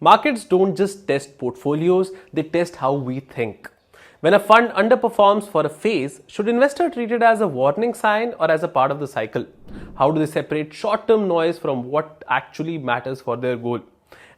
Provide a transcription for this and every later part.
Markets don't just test portfolios, they test how we think. When a fund underperforms for a phase, should investors treat it as a warning sign or as a part of the cycle? How do they separate short term noise from what actually matters for their goal?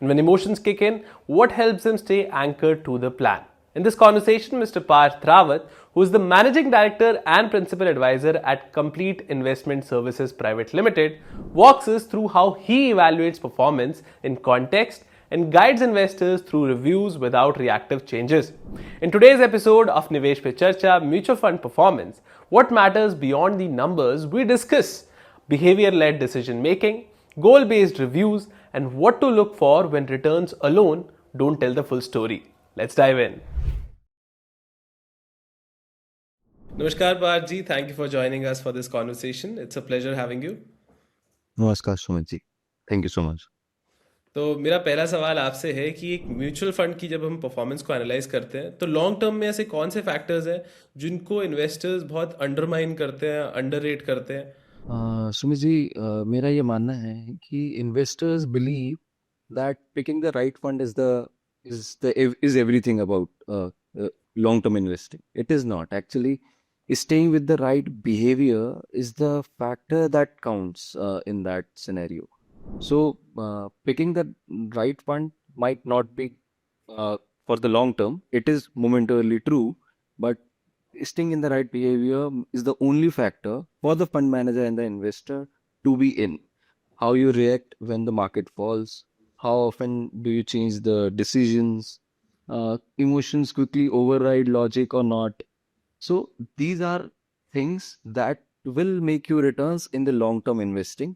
And when emotions kick in, what helps them stay anchored to the plan? In this conversation, Mr. Parth Rawat, who is the Managing Director and Principal Advisor at Complete Investment Services Private Limited, walks us through how he evaluates performance in context and guides investors through reviews without reactive changes. In today's episode of Nivesh Pe Charcha Mutual Fund Performance, what matters beyond the numbers, we discuss behavior-led decision making, goal-based reviews, and what to look for when returns alone don't tell the full story. Let's dive in. Namaskar Parth ji, thank you for joining us for this conversation. It's a pleasure having you. नमस्कार Sumit ji, thank you so much. तो मेरा पहला सवाल आपसे है कि एक mutual fund की जब हम परफॉर्मेंस को एनालाइज करते हैं तो लॉन्ग टर्म में ऐसे कौन से फैक्टर्स हैं जिनको इन्वेस्टर्स बहुत अंडरमाइन करते हैं, अंडररेट करते हैं? सुमित जी, मेरा ये मानना है कि investors believe that picking the right fund is everything about long term investing. It is not actually. Staying with the right behavior is the factor that counts in that scenario. So, picking the right fund might not be for the long term. It is momentarily true, but staying in the right behavior is the only factor for the fund manager and the investor to be in. How you react when the market falls, how often do you change the decisions, emotions quickly override logic or not. So these are things that will make you returns in the long term investing,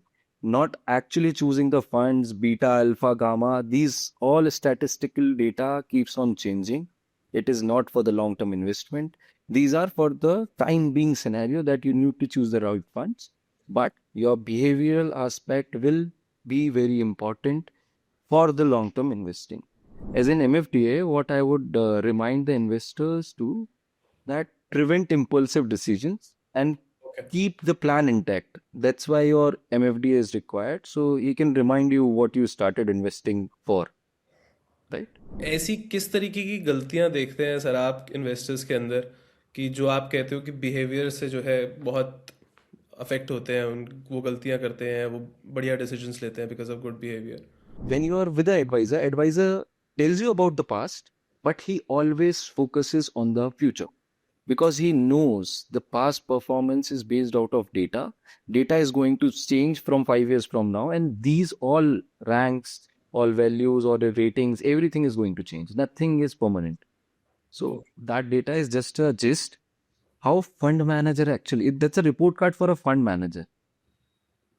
not actually choosing the funds, beta, alpha, gamma. These all statistical data keeps on changing. It is not for the long term investment. These are for the time being scenario that you need to choose the right funds. But your behavioral aspect will be very important for the long term investing. As in MFDA, what I would remind the investors to that prevent impulsive decisions and keep the plan intact. That's why your MFDA is required. So he can remind you what you started investing for. Right? ऐसी किस तरीके की गलतियां देखते हैं sir आप investors के अंदर कि जो आप कहते हो कि बिहेवियर से जो है बहुत अफेक्ट होते हैं, उन वो गलतियां करते हैं, वो बढ़िया डिसीजंस लेते हैं because of good behaviour? When you are with the advisor tells you about the past, but he always focuses on the future. Because he knows the past performance is based out of data. Data is going to change from 5 years from now, and these all ranks, all values, or the ratings, everything is going to change. Nothing is permanent. So that data is just a gist. How fund manager actually, that's a report card for a fund manager.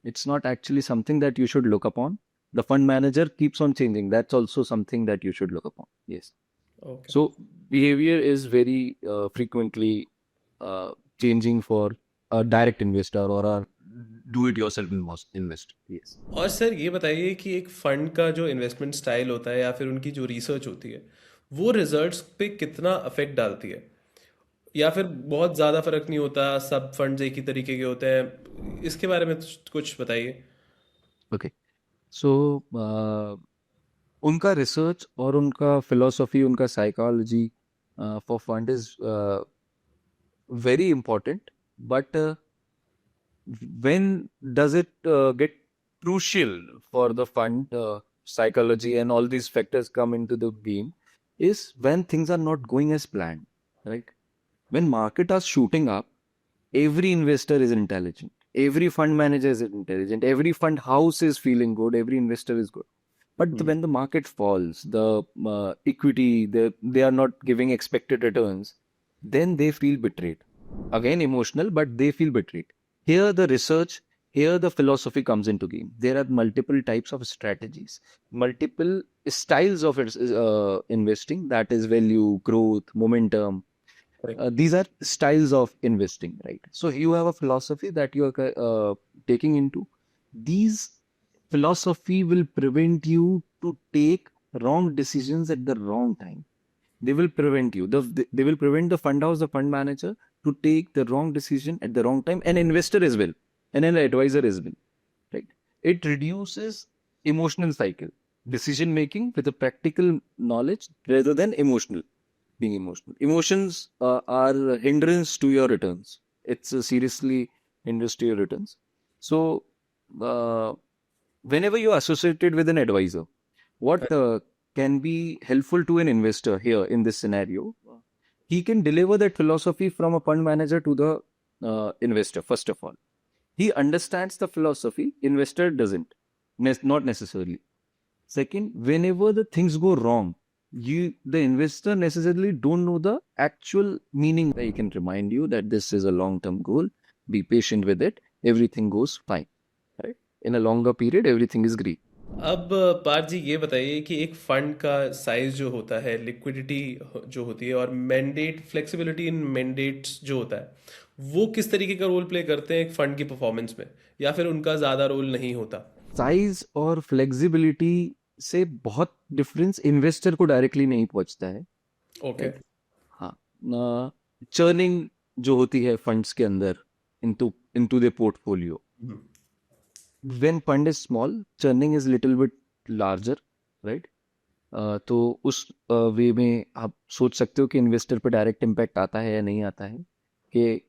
It's not actually something that you should look upon. The fund manager keeps on changing. That's also something that you should look upon. Yes. Okay. So behavior is very frequently changing for a direct investor or a do-it-yourself investor. Yes. और sir ये बताइए कि एक fund का जो investment style होता है या फिर उनकी जो रिसर्च होती है वो रिजल्ट्स पे कितना अफेक्ट डालती है, या फिर बहुत ज़्यादा फर्क नहीं होता, सब फंड्स एक ही तरीके के होते हैं? इसके बारे में कुछ बताइए. Okay. So उनका रिसर्च और उनका फिलोसफी, उनका psychology for fund is very important, but when does it get crucial for the fund psychology and all these factors come into the game is when things are not going as planned, right? When market are shooting up, every investor is intelligent, every fund manager is intelligent, every fund house is feeling good, every investor is good. But when the market falls, the equity, they are not giving expected returns, then they feel betrayed. Again, emotional, but they feel betrayed. Here, the research, here the philosophy comes into game. There are multiple types of strategies, multiple styles of investing, that is value, growth, momentum. These are styles of investing, right? So you have a philosophy that you are taking into. These philosophy will prevent you to take wrong decisions at the wrong time. They will prevent you. They will prevent the fund house, the fund manager, to take the wrong decision at the wrong time, and investor as well, and an advisor as well. Right? It reduces emotional cycle, decision making with a practical knowledge rather than emotional. Being emotional, emotions are a hindrance to your returns. It's seriously hindrance to your returns. So, uh, whenever you're associated with an advisor, what can be helpful to an investor here in this scenario? He can deliver that philosophy from a fund manager to the investor. First of all, he understands the philosophy. Investor doesn't, not necessarily. Second, whenever the things go wrong, the investor necessarily don't know the actual meaning. They can remind you that this is a long-term goal. Be patient with it. Everything goes fine. Right? In a longer period, everything is great. अब पार्थ जी ये बताइए कि एक fund का size जो होता है, liquidity जो होती है, और मैंडेट फ्लेक्सिबिलिटी इन मैंडेट्स जो होता है, वो किस तरीके का रोल प्ले करते हैं एक फंड की परफॉर्मेंस में, या फिर उनका ज़्यादा रोल नहीं होता? साइज और फ्लेक्सिबिलिटी से बहुत डिफरेंस इन्वेस्टर को डायरेक्टली नहीं पहुंचता है. ओके. हाँ, चर्निंग जो होती है फंड्स के अंदर into the portfolio, when fund is small, churning is little bit larger, right? तो उस वे में आप सोच सकते हो कि इन्वेस्टर पे डायरेक्ट इम्पैक्ट आता है या नहीं आता है, कि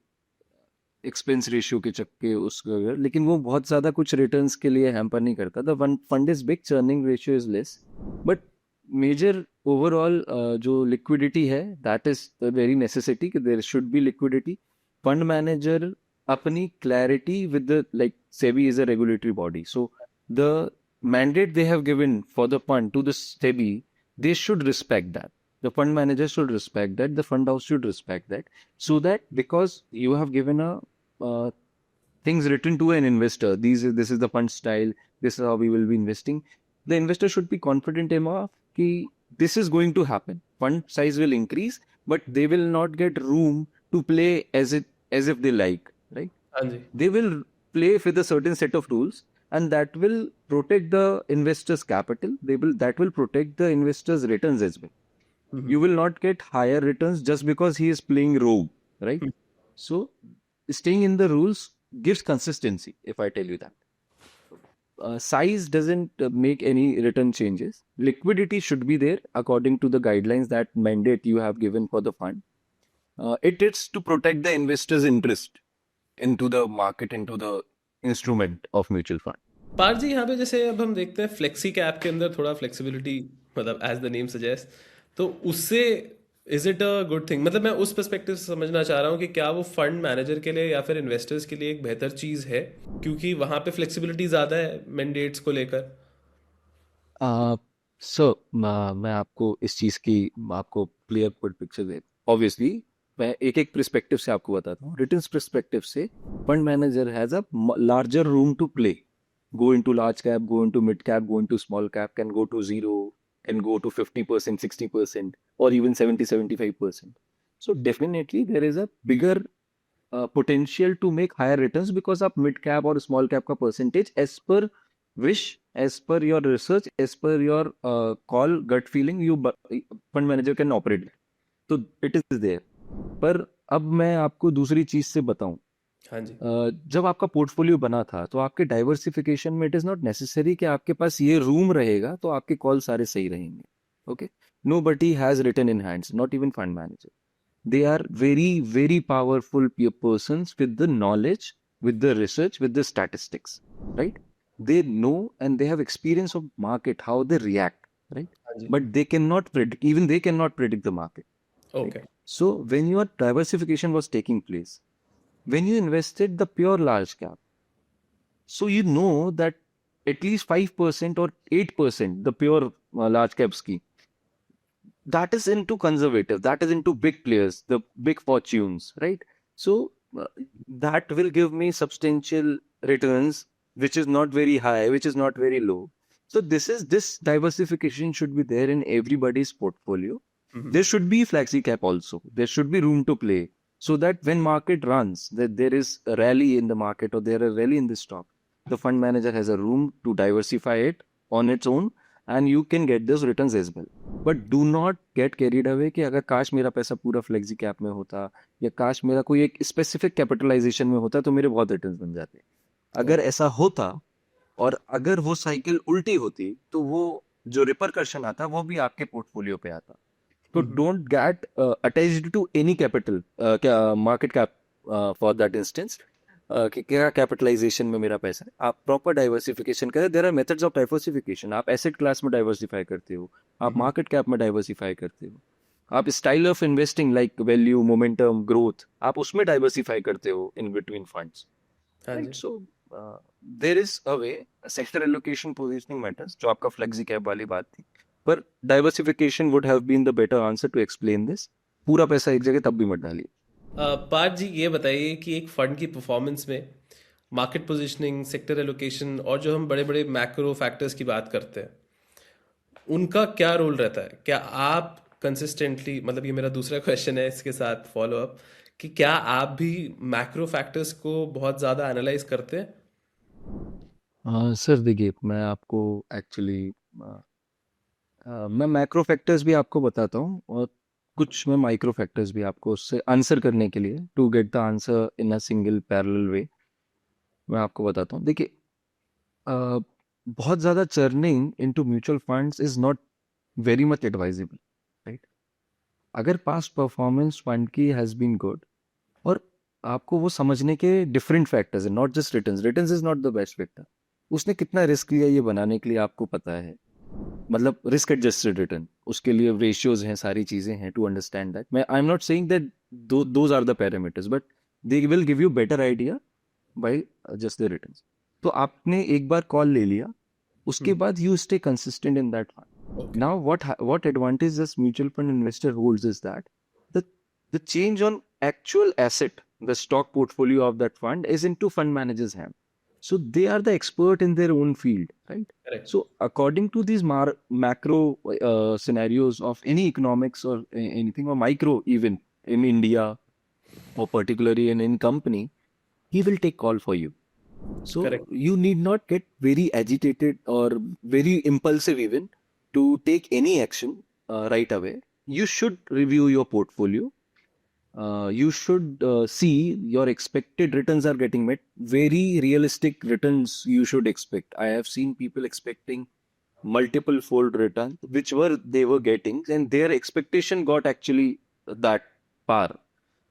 एक्सपेंस रेशियो के चक्के उसका, लेकिन वो बहुत ज़्यादा कुछ रिटर्न्स के लिए हैम्पर नहीं करता. The one fund is big, churning ratio is less, but major overall जो लिक्विडिटी है, that is the very necessity कि there should be liquidity. Fund manager अपनी clarity with the, like SEBI is a regulatory body, so the mandate they have given for the fund to the SEBI, they should respect that. The fund manager should respect that. The fund house should respect that. So that because you have given a things written to an investor, this is the fund style, this is how we will be investing. The investor should be confident enough कि this is going to happen. Fund size will increase, but they will not get room to play as if they like, right? हाँ जी. They will play with a certain set of rules, and that will protect the investors' capital. That will protect the investors' returns as well. You will not get higher returns just because he is playing rogue, right? So staying in the rules gives consistency, if I tell you that. Size doesn't make any return changes. Liquidity should be there according to the guidelines, that mandate you have given for the fund. It is to protect the investors' interest into the market, into the instrument of mutual fund. Partha ji, यहाँ पे जैसे अब हम देखते हैं flexi cap के अंदर थोड़ा फ्लेक्सिबिलिटी, मतलब एज द नेम सजेस्ट, तो उससे is it a good thing? मतलब मैं उस पर्सपेक्टिव से समझना चाह रहा हूँ कि क्या वो फंड मैनेजर के लिए या फिर इन्वेस्टर्स के लिए एक बेहतर चीज़ है, क्योंकि वहाँ पे फ्लेक्सिबिलिटी ज़्यादा है मैंडेट्स को लेकर. सर, मैं आपको इस चीज़ की आपको क्लियर पिक्चर दे. ऑब्वियसली मैं एक एक पर्सपेक्टिव से आपको बताता हूँ. रिटर्न्स पर्सपेक्टिव से fund manager has a larger room to play. Go into large cap, go into mid cap, go into small cap, can go to zero, can go to 50%, 60%, or even 70-75%. So definitely there is a bigger potential to make higher returns, because of mid cap or small cap का percentage, as per wish, as per your research, as per your call, gut feeling, fund manager can operate. तो it is there. पर अब मैं आपको दूसरी चीज से बताऊं. हाँ जी. जब आपका पोर्टफोलियो बना था, तो आपके डाइवर्सिफिकेशन में इट इज नॉट नेसेसरी कि आपके पास ये रूम रहेगा तो आपके कॉल सारे सही रहेंगे. Okay, nobody has written in hands, not even fund manager. They are very, very powerful persons with the knowledge, with the research, with the statistics, right? They know and they have experience of market, how they react, right? हाँ जी. But they cannot predict, even they cannot predict the market. Okay. So when your diversification was taking place, when you invested the pure large cap, so you know that at least 5% or 8%, the pure large cap scheme, that is into conservative, that is into big players, the big fortunes, right? So that will give me substantial returns, which is not very high, which is not very low. So this diversification should be there in everybody's portfolio. There should be flexi cap also. There should be room to play, so that when market runs, that there is a rally in the market or there is a rally in the stock, the fund manager has a room to diversify it on its own, and you can get those returns as well. But do not get carried away कि अगर काश मेरा पैसा पूरा flexi cap में होता या काश मेरा कोई एक स्पेसिफिक कैपिटलाइजेशन में होता तो मेरे बहुत रिटर्न्स बन जाते. अगर ऐसा होता और अगर वो साइकिल उल्टी होती तो वो जो रिपरकशन आता वो भी आपके पोर्टफोलियो पे आता. तो don't get attached to any capital market cap for that instance कि क्या कैपिटलाइजेशन में मेरा पैसा है. आप प्रॉपर डाइवर्सिफिकेशन करें. There are methods of diversification. आप एसेट क्लास में डाइवर्सिफाई करते हो, आप मार्केट कैप में डाइवर्सिफाई करते हो, आप style of investing like value, momentum, growth, आप उसमें डाइवर्सिफाई करते हो in between funds. Right. So there is a way. Sector allocation, positioning matters, जो आपका फ्लेक्सी कैप वाली बात थी, पर diversification would have been the better answer to explain this. पूरा पैसा एक जगह तब भी मत डालिए. पार्थ जी, ये बताइए कि एक फंड की परफॉर्मेंस में मार्केट पोजीशनिंग, सेक्टर एलोकेशन और जो हम बड़े बड़े मैक्रो फैक्टर्स की बात करते हैं, उनका क्या रोल रहता है? क्या आप कंसिस्टेंटली, मतलब ये मेरा दूसरा क्वेश्चन है इसके साथ फॉलो अप, कि क्या आप भी मैक्रो फैक्टर्स को बहुत ज़्यादा एनालाइज करते हैं? सर देखिए, मैं आपको एक्चुअली मैं मैक्रो फैक्टर्स भी आपको बताता हूँ और कुछ मैं माइक्रो फैक्टर्स भी आपको उससे आंसर करने के लिए to get the answer in a single parallel way मैं आपको बताता हूँ. देखिए, बहुत ज़्यादा churning into mutual funds is not very much advisable. Right. अगर पास्ट परफॉर्मेंस फंड की हैज़ बीन गुड और आपको वो समझने के डिफरेंट फैक्टर्स है, not just returns. Returns is not the best factor. उसने कितना रिस्क लिया ये बनाने के लिए आपको पता है. मतलब रिस्क एडजस्टेड रिटर्न, उसके लिए रेशियोज हैं, सारी चीजें हैं टू अंडरस्टैंड दैट. मैं I am not saying that those are the parameters, but they will give you better idea by just the returns. तो आपने एक बार कॉल ले लिया, उसके बाद you stay consistent in that fund. Now what advantage this mutual fund investor holds is that the the change on actual asset, the stock portfolio of that fund is into fund managers' hand. So they are the expert in their own field, right? Correct. So according to these macro scenarios of any economics or anything, or micro even in India or particularly in company, he will take call for you. So Correct. you need not get very agitated or very impulsive even to take any action right away. You should review your portfolio. You should see your expected returns are getting met. Very realistic returns you should expect. I have seen people expecting multiple fold returns, which were they were getting, and their expectation got actually that par.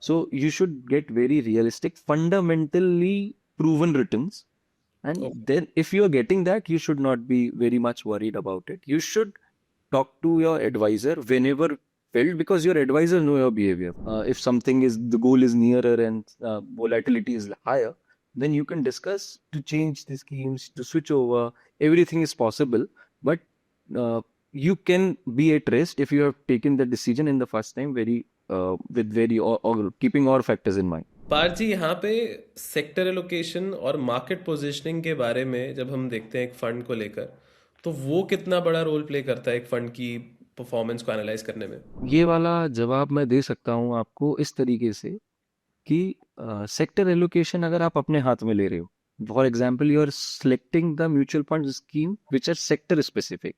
So you should get very realistic, fundamentally proven returns. And Okay. then if you are getting that, you should not be very much worried about it. You should talk to your advisor whenever felt, because your advisor know your behavior. If something is, the goal is nearer and volatility is higher, then you can discuss to change the schemes, to switch over. Everything is possible, but you can be at rest if you have taken the decision in the first time very with very or keeping all factors in mind. Parth ji, यहाँ पे sector allocation और market positioning के बारे में जब हम देखते हैं एक फंड को लेकर, तो वो कितना बड़ा रोल प्ले करता है एक फंड की परफॉर्मेंस को एनालाइज करने में? ये वाला जवाब मैं दे सकता हूँ आपको इस तरीके से कि सेक्टर एलोकेशन अगर आप अपने हाथ में ले रहे हो, for example you are selecting the mutual fund scheme which are sector specific,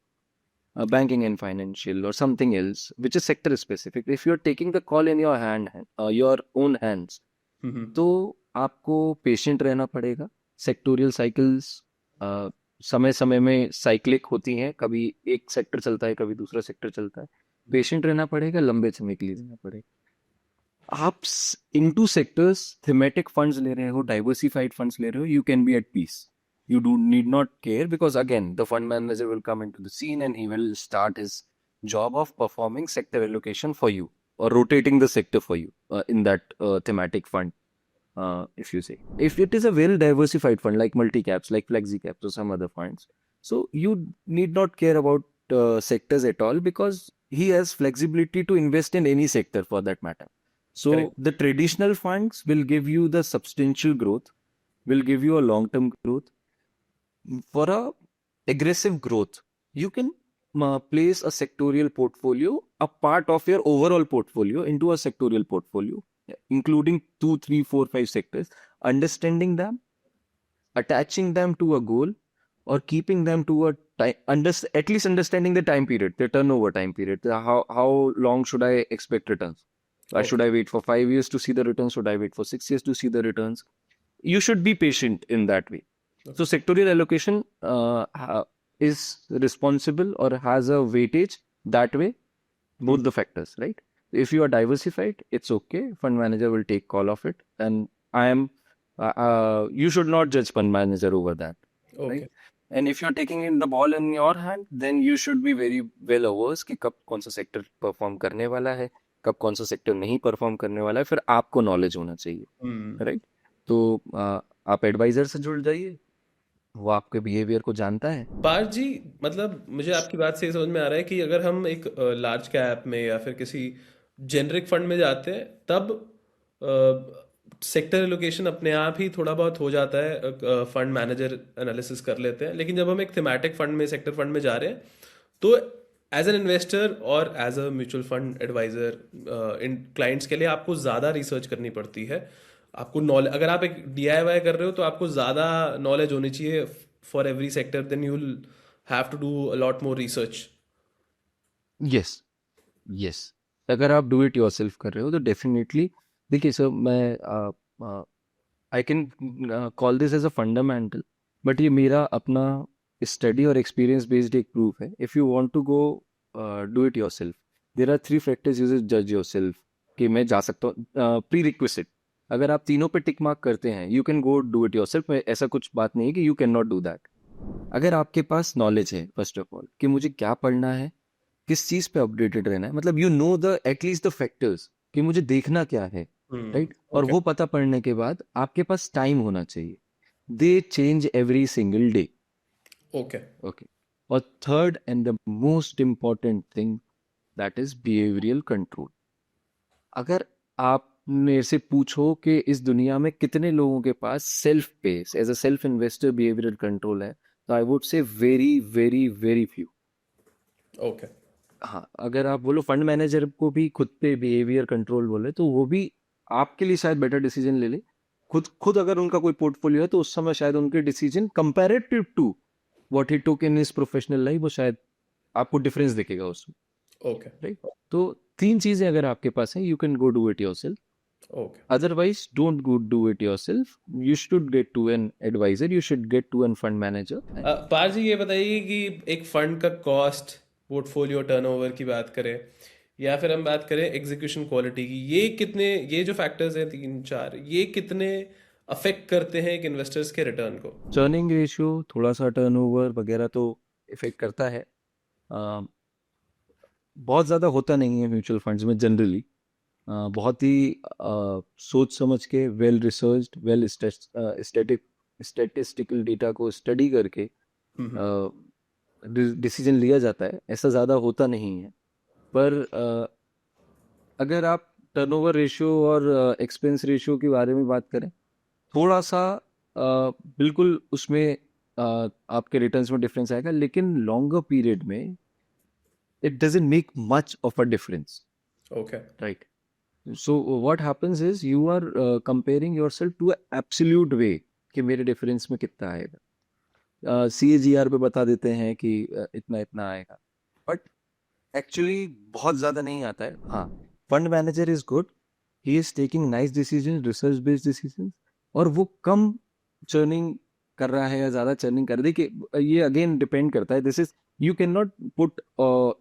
banking and financial or something else which is sector specific. If you're taking the call in your your own hands, तो आपको patient रहना पड़ेगा. Sectoral cycles समय समय में cyclic होती हैं, कभी एक सेक्टर चलता है, कभी दूसरा सेक्टर चलता है. पेशेंट रहना पड़ेगा, लंबे समय के लिए रहना पड़ेगा. आप इनटू सेक्टर्स थीमेटिक फंड्स ले रहे हो, डाइवर्सिफाइड फंड्स ले रहे हो, you can be at peace. You do need not care, because again the fund manager will come into the scene and he will start his job of performing sector allocation for you or rotating the sector for you in that thematic fund. If you say, if it is a well diversified fund like multi caps, like flexi caps or some other funds, so you need not care about sectors at all, because he has flexibility to invest in any sector for that matter. So Correct. the traditional funds will give you the substantial growth, will give you a long term growth. For a aggressive growth, you can place a sectorial portfolio, a part of your overall portfolio, into a sectorial portfolio, including 2, 3, 4, 5 sectors, understanding them, attaching them to a goal, or keeping them to a at least understanding the time period, the turnover time period. How long should I expect returns? Should Okay. I wait for 5 years to see the returns? Should I wait for 6 years to see the returns? You should be patient in that way. So sectorial allocation is responsible or has a weightage that way, both the factors, right? If you are diversified, it's okay. Fund manager will take call of it, and you should not judge fund manager over that, Okay. right? And if you're taking in the ball in your hand, then you should be very well averse कि कब कौन सा sector perform करने वाला है, कब कौन सा सेक्टर नहीं परफॉर्म करने वाला है, फिर आपको नॉलेज होना चाहिए, राइट? तो आप एडवाइजर से जुड़ जाइए, वो आपके बिहेवियर को जानता है. पार्थ जी, मतलब मुझे आपकी बात से ये समझ में आ रहा है कि अगर हम एक लार्ज कैप में या फिर किसी जेनरिक फंड में जाते हैं तब सेक्टर एलोकेशन अपने आप ही थोड़ा बहुत हो जाता है, फंड मैनेजर एनालिसिस कर लेते हैं। लेकिन जब हम एक थीमेटिक फंड में, सेक्टर फंड में जा रहे हैं, तो एज एन इन्वेस्टर और as a mutual fund advisor इन क्लाइंट्स के लिए आपको ज़्यादा रिसर्च करनी पड़ती है। आपको नॉलेज, अगर आप एक DIY कर रहे हो तो आपको ज़्यादा नॉलेज होनी चाहिए for every sector, then you will have to do a lot more research. Yes, yes. अगर आप डू इट योरसेल्फ कर रहे हो तो डेफिनेटली, देखिए सर, मैं I can call this as a fundamental, but ये मेरा अपना स्टडी और एक्सपीरियंस बेस्ड एक प्रूफ है. If you want to go do it yourself, there are 3 factors you जज योरसेल्फ कि मैं जा सकता हूँ. प्री रिक्विजिट, अगर आप तीनों पे टिक मार्क करते हैं, you can go do it yourself. ऐसा कुछ बात नहीं है कि you can not do that. अगर आपके पास नॉलेज है, फर्स्ट ऑफ ऑल, कि मुझे क्या पढ़ना है, किस चीज पे अपडेटेड रहना है, मतलब you know the at least the factors कि मुझे देखना क्या है, राइट? और ओके। वो पता पढ़ने के बाद आपके पास टाइम होना चाहिए. They change every single day. Okay. Okay. और third and the most important thing, that is behavioural control. अगर आप मेरे से पूछो कि इस दुनिया में कितने लोगों के पास self pace as a self investor behavioural control है, तो I would say very very very few. Okay. हाँ, अगर आप बोलो फंड मैनेजर को भी खुद पे बिहेवियर कंट्रोल बोले, तो वो भी आपके लिए शायद बेटर डिसीजन ले ले. खुद खुद अगर उनका कोई पोर्टफोलियो है, तो उस समय शायद उनके decision comparative to what he took in his professional life, वो शायद आपको डिफरेंस दिखेगा उसमें, ओके। राइट? तो 3 चीजें अगर आपके पास हैं, you can go do it yourself. Okay. Otherwise, don't go do it yourself. You should get to an advisor. You should get to a fund manager. पार जी, ये बताइए कि एक फंड का कॉस्ट, पोर्टफोलियो टर्नओवर की बात करें या फिर हम बात करें एग्जीक्यूशन क्वालिटी की, ये जो फैक्टर्स हैं 3-4, ये कितने अफेक्ट करते हैं एक इन्वेस्टर्स के रिटर्न को? Churning ratio, थोड़ा सा टर्नओवर वगैरह तो इफेक्ट करता है. अ, बहुत ज़्यादा होता नहीं है म्यूचुअल फंड्स में जनरली. बहुत ही सोच समझ के, well researched, well statistical data को स्टडी करके डिसीजन लिया जाता है. ऐसा ज़्यादा होता नहीं है. पर अगर आप टर्नओवर रेशियो और एक्सपेंस रेशियो के बारे में बात करें, थोड़ा सा बिल्कुल उसमें आपके रिटर्न्स में डिफरेंस आएगा, लेकिन लॉन्गर पीरियड में it doesn't make much of a difference, okay. right? So what happens is you are comparing yourself to an absolute way कि मेरे डिफरेंस में कितना आएगा. CAGR पे बता देते हैं कि इतना इतना आएगा, बट एक्चुअली बहुत ज़्यादा नहीं आता है. हाँ, fund manager is good, he is taking nice decision, research based decision, और वो कम चर्निंग कर रहा है या ज़्यादा चर्निंग कर रहा है. देखिए, ये अगेन डिपेंड करता है. This is, you can not put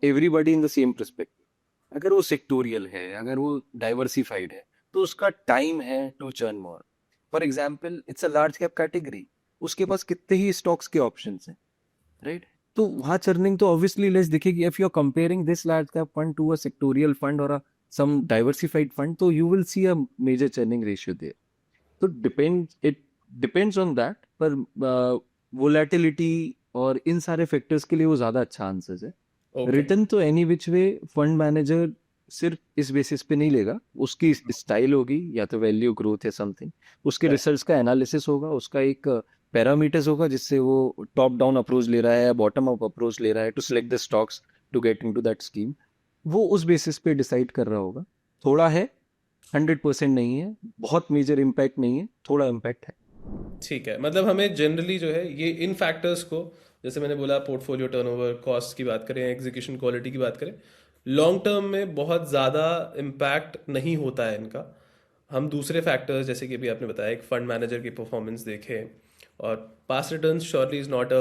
everybody in the same perspective. अगर वो सेक्टोरियल है, अगर वो डाइवर्सिफाइड है, तो उसका टाइम है to churn more. For example, it's a large cap category, उसके पास कितने ही स्टॉक्स के ऑप्शंस हैं, राइट? तो वहाँ चर्निंग तो ऑब्वियसली लेस दिखेगी. If you are comparing this large cap fund to a sectorial fund और सम डाइवर्सिफाइड फंड, तो you will see a major churning ratio there. तो इट डिपेंड्स ऑन दैट. पर volatility और इन सारे factors के लिए वो ज़्यादा अच्छा आंसर है. ओके। रिटर्न तो any which way fund manager सिर्फ इस बेसिस पे नहीं लेगा. उसकी स्टाइल होगी, या तो वैल्यू ग्रोथ है समथिंग, उसके रिसर्च का एनालिसिस होगा, उसका एक पैरामीटर्स होगा जिससे वो टॉप डाउन अप्रोच ले रहा है या बॉटम अप अप्रोच ले रहा है to select the stocks to get into that scheme. वो उस बेसिस पे डिसाइड कर रहा होगा. थोड़ा है, 100% नहीं है, बहुत मेजर इम्पैक्ट नहीं है, थोड़ा इम्पैक्ट है. ठीक है, मतलब हमें जनरली जो है ये इन फैक्टर्स को जैसे मैंने बोला पोर्टफोलियो टर्नओवर, कॉस्ट की बात करें, एग्जीक्यूशन क्वालिटी की बात करें, लॉन्ग टर्म में बहुत ज़्यादा इम्पैक्ट नहीं होता है इनका। हम दूसरे फैक्टर्स जैसे कि अभी आपने बताया एक फंड मैनेजर की परफॉर्मेंस देखें, और past returns surely is not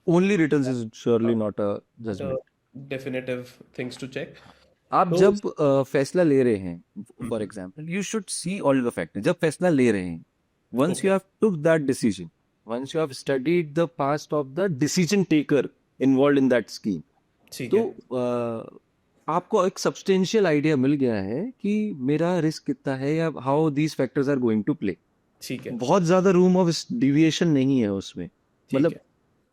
Only returns is surely not a a judgment. Definitive things to check. आप तो जब फैसला ले रहे हैं, for example you should see all the factor. जब फैसला ले रहे हैं, once okay, you have took that decision, once you have studied the past of the decision taker involve in that scheme, ठीक तो है। आपको एक सब्सटेंशियल आइडिया मिल गया है कि मेरा रिस्क कितना है या how these factors are going to play. ठीक है। बहुत ज्यादा रूम ऑफ डिविएशन नहीं है उसमें। ठीक मतलब है।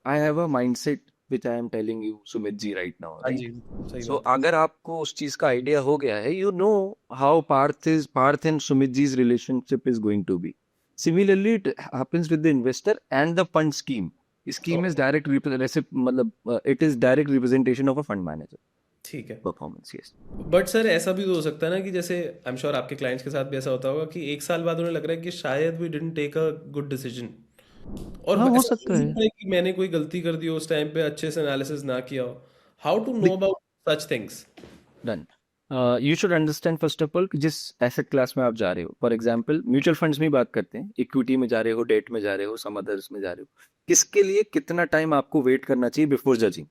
I have a mindset which I am telling you Sumit ji right now, हाँ राइट? जी, सही सो बात है। अगर आपको उस चीज का आइडिया हो गया है, you know how Parth and Sumit ji's relationship is going to be. Similarly it happens with the investor and the fund scheme. Scheme is okay, direct मतलब it is direct representation of a fund manager ठीक है। Performance. Yes. But sir ऐसा भी तो हो सकता है ना कि जैसे आई एम श्योर आपके क्लाइंट्स के साथ भी ऐसा होता होगा कि एक साल बाद उन्हें लग रहा है कि शायद we didn't take a good decision, और हाँ, हो ऐसा हो सकता भी है। सकता है कि मैंने कोई गलती कर दी हो उस टाइम पे, अच्छे से एनालिसिस ना किया हो। How to know about such things? Done. You should understand first of all जिस एसेट क्लास में आप जा रहे हो। फॉर एग्जांपल म्यूचुअल फंड्स में ही बात करते हैं, इक्विटी में जा रहे हो, डेट में जा रहे हो, सम अदर्स में जा रहे हो, किसके लिए कितना टाइम आपको वेट करना चाहिए बिफोर जजिंग।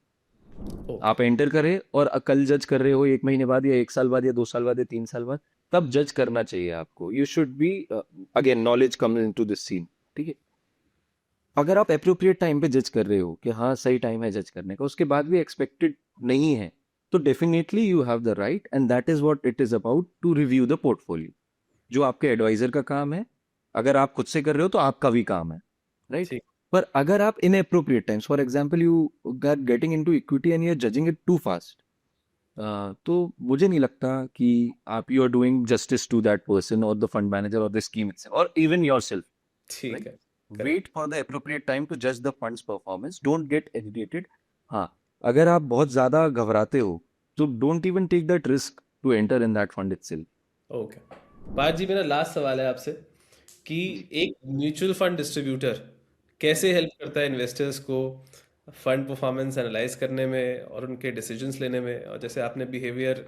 ओके, आप एंटर करें और कल जज कर रहे हो, 1 महीने बाद या 1 साल बाद या 2 साल बाद या 3 साल बाद, तब जज करना चाहिए आपको। You should be, again knowledge comes into this scene. ठीक है। अगर आप अप्रोप्रिएट टाइम पे जज कर रहे हो कि हाँ सही टाइम है जज करने का, उसके बाद भी एक्सपेक्टेड नहीं है, तो definitely you have the right, and that is what it is about, to review the portfolio. जो आपके एडवाइजर का काम है, अगर आप खुद से कर रहे हो तो आपका भी काम है, राइट? ठीक। पर अगर आप inappropriate times, for example you are getting into equity and you are judging it too fast, तो मुझे नहीं लगता कि आप you are doing justice to that person और द फंड मैनेजर और द स्कीम इटसेल्फ और इवन योरसेल्फ, ठीक right? है। Correct. Wait for the appropriate time to judge the fund's performance. Don't get agitated. हाँ, अगर आप बहुत ज्यादा घबराते हो, तो don't even take that risk to enter in that fund itself. Okay, Parth ji, मेरा लास्ट सवाल है आपसे कि जी। एक म्यूचुअल फंड डिस्ट्रीब्यूटर कैसे हेल्प करता है इन्वेस्टर्स को फंड परफॉर्मेंस एनालाइज करने में और उनके डिसीजंस लेने में? और जैसे आपने बिहेवियर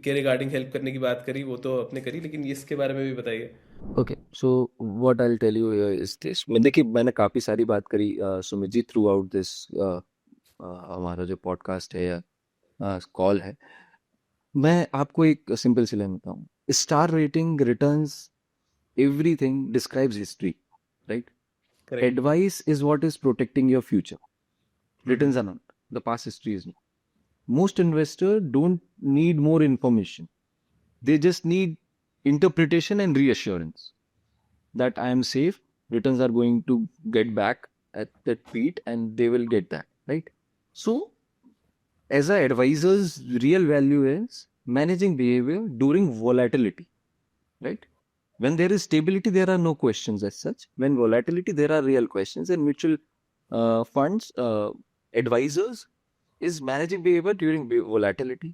के रिगार्डिंग हेल्प करने की बात करी, वो तो आपने करी, लेकिन इसके बारे में भी बताइए। Okay, so what I'll tell you here is this. मैं देखिए, मैंने काफी सारी बात करी Sumit ji through out this, हमारा जो पॉडकास्ट है या कॉल है। मैं आपको एक सिंपल सी लाइन बताऊं, star rating returns everything describes history, right? Correct. Advice is what is protecting your future. Returns are not. The past history is not. Most investors don't need more information. They just need interpretation and reassurance that I am safe. Returns are going to get back at that feet and they will get that, right? So, as an advisor's real value is managing behavior during volatility, right? When there is stability, there are no questions as such. When volatility, there are real questions. And mutual funds advisors is managing behavior during volatility,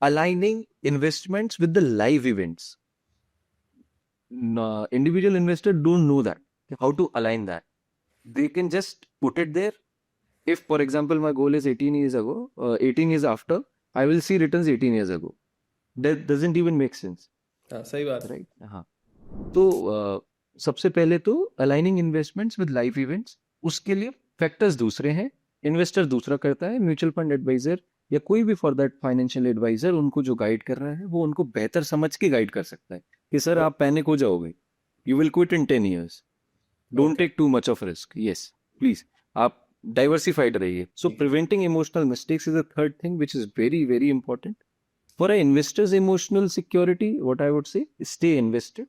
aligning investments with the live events. Individual investors don't know that, how to align that. They can just put it there. If, for example, my goal is 18 years ago, 18 years after, I will see returns 18 years ago. That doesn't even make sense, हाँ, सही बात है। right? हाँ। तो सबसे पहले तो aligning investments with life events, उसके लिए फैक्टर्स दूसरे हैं, इन्वेस्टर दूसरा करता है। म्यूचुअल फंड एडवाइजर या कोई भी फॉर दैट फाइनेंशियल एडवाइजर उनको जो गाइड कर रहा है, वो उनको बेहतर समझ के गाइड कर सकता है कि सर आप पैनिक हो जाओगे, you will quit in 10 years, don't okay, take too much of risk. Yes, please आप डाइवर्सिफाइड रहिए। So preventing emotional mistakes is a third thing which is very very important for an investor's emotional security. What I would say is stay invested,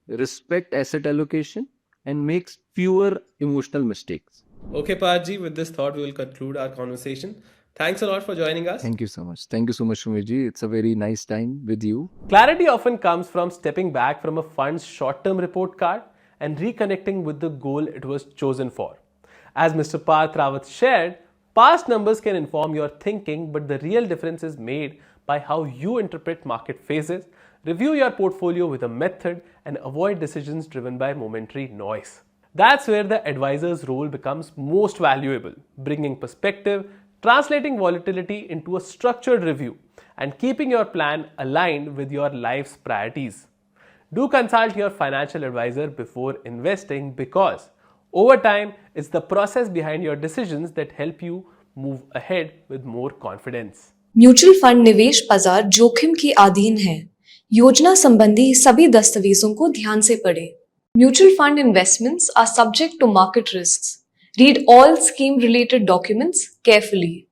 respect asset allocation, and make fewer emotional mistakes. Okay, Parth ji, with this thought, we will conclude our conversation. Thanks a lot for joining us. Thank you so much. Thank you so much, Sumit. It's a very nice time with you. Clarity often comes from stepping back from a fund's short term report card and reconnecting with the goal it was chosen for. As Mr. Parth Rawat shared, past numbers can inform your thinking, but the real difference is made by how you interpret market phases, review your portfolio with a method, and avoid decisions driven by momentary noise. That's where the advisor's role becomes most valuable, bringing perspective, translating volatility into a structured review, and keeping your plan aligned with your life's priorities. Do consult your financial advisor before investing because over time, it's the process behind your decisions that help you move ahead with more confidence. Mutual fund निवेश बाजार जोखिम के अधीन है। योजना संबंधी सभी दस्तावेजों को ध्यान से पढ़ें। Mutual fund investments are subject to market risks. Read all scheme related documents carefully.